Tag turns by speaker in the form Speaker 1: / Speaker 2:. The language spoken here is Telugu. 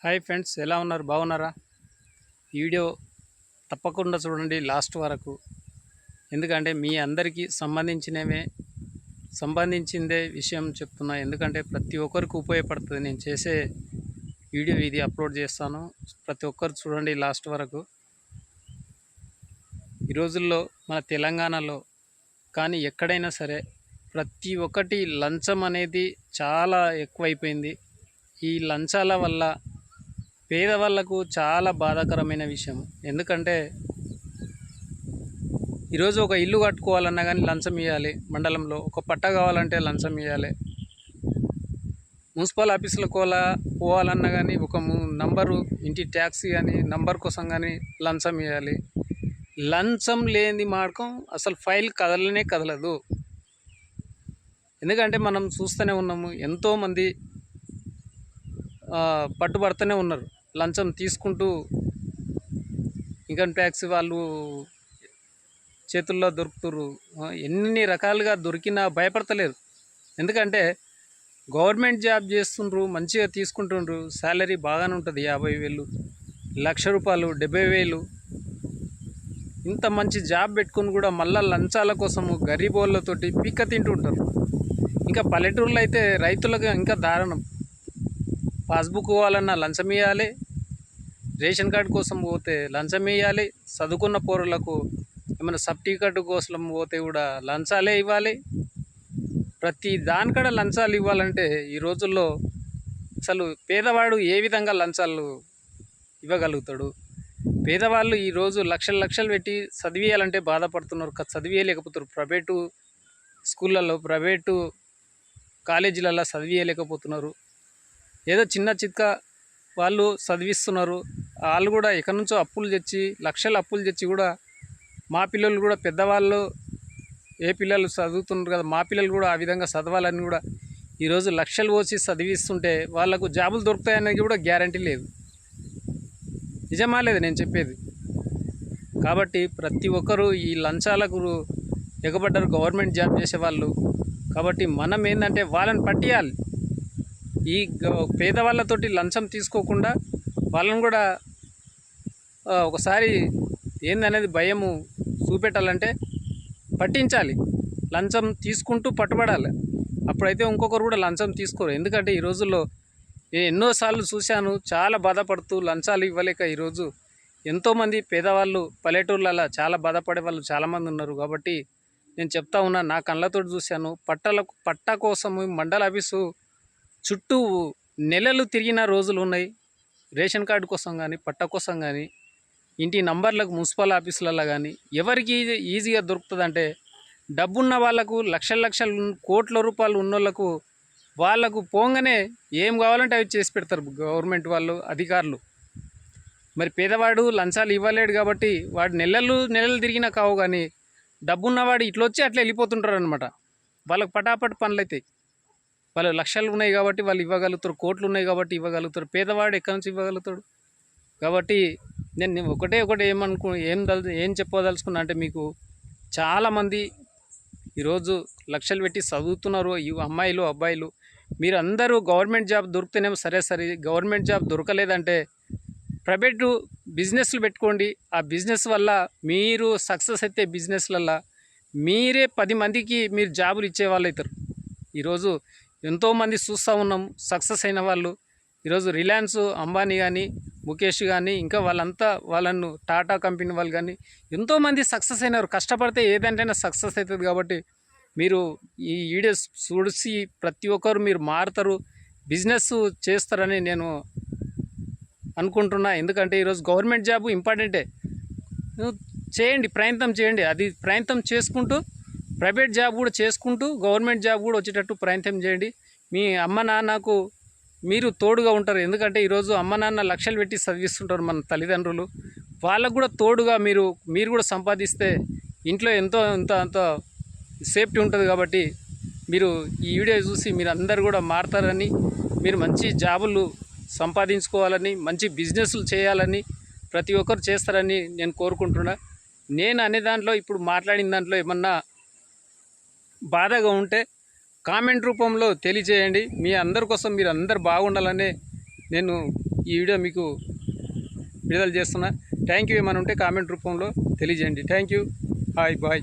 Speaker 1: హాయ్ ఫ్రెండ్స్, ఎలా ఉన్నారు? బాగున్నారా? ఈ వీడియో తప్పకుండా చూడండి లాస్ట్ వరకు. ఎందుకంటే మీ అందరికీ సంబంధించిందే విషయం చెప్తున్నా. ఎందుకంటే ప్రతి ఒక్కరికి ఉపయోగపడుతుంది. నేను చేసే వీడియో ఇది అప్లోడ్ చేస్తాను. ప్రతి ఒక్కరు చూడండి లాస్ట్ వరకు. ఈ రోజుల్లో మన తెలంగాణలో కానీ ఎక్కడైనా సరే ప్రతి ఒక్కటి లంచం అనేది చాలా ఎక్కువైపోయింది. ఈ లంచాల వల్ల పేదవాళ్లకు చాలా బాధాకరమైన విషయం. ఎందుకంటే ఈరోజు ఒక ఇల్లు కట్టుకోవాలన్నా కానీ లంచం ఇవ్వాలి. మండలంలో ఒక పట్టా కావాలంటే లంచం ఇవ్వాలి. మున్సిపల్ ఆఫీసులకు పోవాలన్నా కానీ ఒక నంబరు ఇంటి ట్యాక్స్ కానీ నంబర్ కోసం కానీ లంచం ఇవ్వాలి. లంచం లేని మార్గం అసలు ఫైల్ కదలనే కదలదు. ఎందుకంటే మనం చూస్తూనే ఉన్నాము, ఎంతోమంది పట్టుబడుతూనే ఉన్నారు. లంచం తీసుకుంటూ ఇన్కమ్ ట్యాక్స్ వాళ్ళు చేతుల్లో దొరుకుతురు. ఎన్ని రకాలుగా దొరికినా భయపడతలేరు. ఎందుకంటే గవర్నమెంట్ జాబ్ చేస్తుండ్రు, మంచిగా తీసుకుంటుండ్రు, శాలరీ బాగానే ఉంటుంది. 50,000, ₹1,00,000, 70,000. ఇంత మంచి జాబ్ పెట్టుకుని కూడా మళ్ళా లంచాల కోసము గరీబోళ్ళతోటి పిక్క తింటుంటారు. ఇంకా పల్లెటూరులో అయితే రైతులకు ఇంకా దారుణం. పాస్బుక్ పోవాలన్నా లంచం ఇవ్వాలి, రేషన్ కార్డు కోసం పోతే లంచం ఇవ్వాలి, చదువుకున్న పౌరులకు ఏమైనా సర్టిఫికెట్ కోసం పోతే కూడా లంచాలే ఇవ్వాలి. ప్రతి దానికడ లంచాలు ఇవ్వాలంటే ఈ రోజుల్లో అసలు పేదవాడు ఏ విధంగా లంచాలు ఇవ్వగలుగుతాడు? పేదవాళ్ళు ఈరోజు లక్షలు పెట్టి చదివేయాలంటే బాధపడుతున్నారు, చదివేయలేకపోతున్నారు. ప్రైవేటు స్కూళ్ళల్లో, ప్రైవేటు కాలేజీలలో చదివేయలేకపోతున్నారు. ఏదో చిన్న చిత్క వాళ్ళు చదివిస్తున్నారు. వాళ్ళు కూడా ఎక్కడి నుంచో అప్పులు తెచ్చి, లక్షల అప్పులు తెచ్చి కూడా మా పిల్లలు కూడా, పెద్దవాళ్ళు ఏ పిల్లలు చదువుతున్నారు కదా, మా పిల్లలు కూడా ఆ విధంగా చదవాలని కూడా ఈరోజు లక్షలు పోసి చదివిస్తుంటే వాళ్ళకు జాబులు దొరుకుతాయనేది కూడా గ్యారంటీ లేదు. నిజమా లేదు నేను చెప్పేది? కాబట్టి ప్రతి ఒక్కరూ ఈ లంచాలకు ఎగబడ్డారు, గవర్నమెంట్ జాబ్ చేసేవాళ్ళు. కాబట్టి మనం ఏంటంటే వాళ్ళని పట్టియాలి. ఈ పేదవాళ్ళతోటి లంచం తీసుకోకుండా వాళ్ళని కూడా ఒకసారి ఏందనేది భయము చూపెట్టాలంటే పట్టించాలి. లంచం తీసుకుంటూ పట్టుబడాలి. అప్పుడైతే ఇంకొకరు కూడా లంచం తీసుకోరు. ఎందుకంటే ఈ రోజుల్లో నేను ఎన్నోసార్లు చూశాను, చాలా బాధపడుతూ లంచాలు ఇవ్వలేక ఈరోజు ఎంతోమంది పేదవాళ్ళు పల్లెటూర్లలో చాలా బాధపడే వాళ్ళు చాలామంది ఉన్నారు. కాబట్టి నేను చెప్తా ఉన్నా, నా కళ్ళతో చూశాను. పట్టా కోసం మండల ఆఫీసు చుట్టూ నెలలు తిరిగిన రోజులు ఉన్నాయి. రేషన్ కార్డు కోసం కానీ, పట్టా కోసం కానీ, ఇంటి నంబర్లకు మున్సిపల్ ఆఫీసులలో కానీ ఎవరికి ఈజీగా దొరుకుతుందంటే డబ్బున్న వాళ్ళకు, లక్షల కోట్ల రూపాయలు ఉన్నోళ్ళకు, వాళ్ళకు పోగానే ఏం కావాలంటే అవి చేసి పెడతారు గవర్నమెంట్ వాళ్ళు, అధికారులు. మరి పేదవాడు లంచాలు ఇవ్వలేడు కాబట్టి వాడు నెలలు తిరిగినా కావు. కానీ డబ్బున్నవాడు ఇట్లొచ్చి అట్లా వెళ్ళిపోతుంటారు అనమాట. వాళ్ళకు పటాపట్ పనులు అవుతాయి. వాళ్ళు లక్షలు ఉన్నాయి కాబట్టి వాళ్ళు ఇవ్వగలుగుతారు, కోట్లు ఉన్నాయి కాబట్టి ఇవ్వగలుగుతారు. పేదవాడు ఎక్కడి నుంచి ఇవ్వగలుగుతాడు? కాబట్టి నేను ఒకటే ఏం చెప్పదలుచుకున్నా అంటే, మీకు చాలామంది ఈరోజు లక్షలు పెట్టి చదువుతున్నారు, అమ్మాయిలు అబ్బాయిలు. మీరు అందరూ గవర్నమెంట్ జాబ్ దొరికితేనేమో సరే, గవర్నమెంట్ జాబ్ దొరకలేదంటే ప్రైవేటు బిజినెస్లు పెట్టుకోండి. ఆ బిజినెస్ వల్ల మీరు సక్సెస్ అయితే బిజినెస్లల్లో మీరే 10 మందికి మీరు జాబులు ఇచ్చేవాళ్ళు అవుతారు. ఈరోజు ఎంతోమంది చూస్తూ ఉన్నాం సక్సెస్ అయిన వాళ్ళు. ఈరోజు రిలయన్స్ అంబానీ కానీ, ముఖేష్ కానీ, ఇంకా వాళ్ళను టాటా కంపెనీ వాళ్ళు కానీ ఎంతోమంది సక్సెస్ అయినారు. కష్టపడితే ఏదంటైనా సక్సెస్ అవుతుంది. కాబట్టి మీరు ఈ వీడియోస్ చూసి ప్రతి ఒక్కరు మీరు మారుతారు, బిజినెస్ చేస్తారని నేను అనుకుంటున్నా. ఎందుకంటే ఈరోజు గవర్నమెంట్ జాబ్ ఇంపార్టెంటే. చేయండి, ప్రయత్నం చేయండి. అది ప్రయత్నం చేసుకుంటూ ప్రైవేట్ జాబ్ కూడా చేసుకుంటూ గవర్నమెంట్ జాబ్ కూడా వచ్చేటట్టు ప్రయత్నం చేయండి. మీ అమ్మ నాన్నకు మీరు తోడుగా ఉంటారు. ఎందుకంటే ఈరోజు అమ్మ నాన్న లక్షలు పెట్టి చదివిస్తుంటారు మన తల్లిదండ్రులు. వాళ్ళకు కూడా తోడుగా మీరు కూడా సంపాదిస్తే ఇంట్లో అంత సేఫ్టీ ఉంటుంది. కాబట్టి మీరు ఈ వీడియో చూసి మీరు అందరు కూడా మారుతారని, మీరు మంచి జాబులు సంపాదించుకోవాలని, మంచి బిజినెస్లు చేయాలని, ప్రతి ఒక్కరు చేస్తారని నేను కోరుకుంటున్నా. నేను అనే దాంట్లో, ఇప్పుడు మాట్లాడిన దాంట్లో ఏమన్నా బాధగా ఉంటే కామెంట్ రూపంలో తెలియజేయండి. మీ అందరి కోసం, మీరు అందరు బాగుండాలనే నేను ఈ వీడియో మీకు విడుదల చేస్తున్నా. Thank you. ఏమైనా ఉంటే కామెంట్ రూపంలో తెలియజేయండి. Thank you. Hi bye.